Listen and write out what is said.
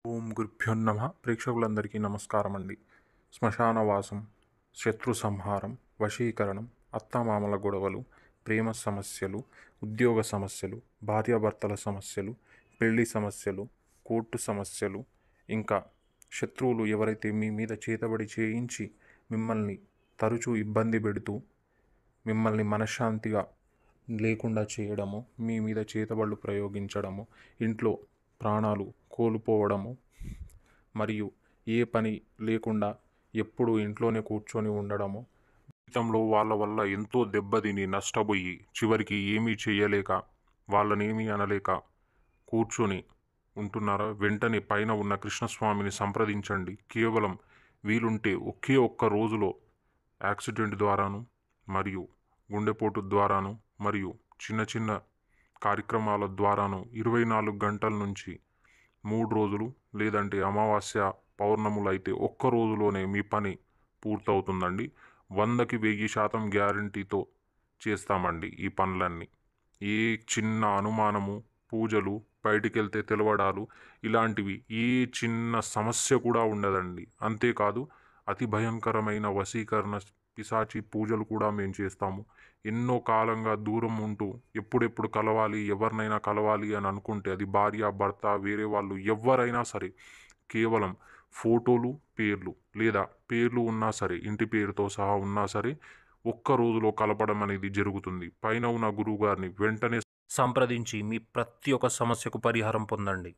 ఓం గురుభ్యో నమ. ప్రేక్షకులందరికీ నమస్కారం అండి. శ్మశానవాసం, శత్రు సంహారం, వశీకరణం, అత్తామామల గొడవలు, ప్రేమ సమస్యలు, ఉద్యోగ సమస్యలు, భార్యాభర్తల సమస్యలు, పెళ్లి సమస్యలు, కోర్టు సమస్యలు, ఇంకా శత్రువులు ఎవరైతే మీ మీద చేతబడి చేయించి మిమ్మల్ని తరచూ ఇబ్బంది పెడుతూ మిమ్మల్ని మనశ్శాంతిగా లేకుండా చేయడము, మీ మీద చేతబళ్ళు ప్రయోగించడము, ఇంట్లో ప్రాణాలు కోల్పోవడము, మరియు ఏ పని లేకుండా ఎప్పుడు ఇంట్లోనే కూర్చొని ఉండడము, జీవితంలో వాళ్ళ వల్ల ఎంతో దెబ్బతిని నష్టపోయి చివరికి ఏమీ చేయలేక వాళ్ళనేమీ అనలేక కూర్చొని ఉంటున్నారా? వెంటనే పైన ఉన్న కృష్ణస్వామిని సంప్రదించండి. కేవలం వీలుంటే ఒకే ఒక్క రోజులో యాక్సిడెంట్ ద్వారాను, మరియు గుండెపోటు ద్వారాను, మరియు చిన్న చిన్న కార్యక్రమాల ద్వారాను 24 గంటల నుంచి 3 రోజులు, లేదంటే అమావాస్య పౌర్ణములు అయితే ఒక్క రోజులోనే మీ పని పూర్తవుతుందండి. 100కి 1000% గ్యారంటీతో చేస్తామండి ఈ పనులన్నీ. ఏ చిన్న అనుమానము, పూజలు, బయటికెళ్తే తెలవడాలు, ఇలాంటివి ఏ చిన్న సమస్య కూడా ఉండదండి. అంతేకాదు అతి భయంకరమైన వశీకరణ పిశాచి పూజలు కూడా మేము చేస్తాము. ఎన్నో కాలంగా దూరం ఉంటూ ఎప్పుడెప్పుడు కలవాలి, ఎవరినైనా కలవాలి అని అనుకుంటే, అది భార్య, భర్త, వేరే వాళ్ళు ఎవరైనా సరే, కేవలం ఫోటోలు, పేర్లు, లేదా పేర్లు ఉన్నా సరే, ఇంటి పేరుతో సహా ఉన్నా సరే, ఒక్క రోజులో కలపడం అనేది జరుగుతుంది. పైన ఉన్న గురువు గారిని వెంటనే సంప్రదించి మీ ప్రతి ఒక్క సమస్యకు పరిహారం పొందండి.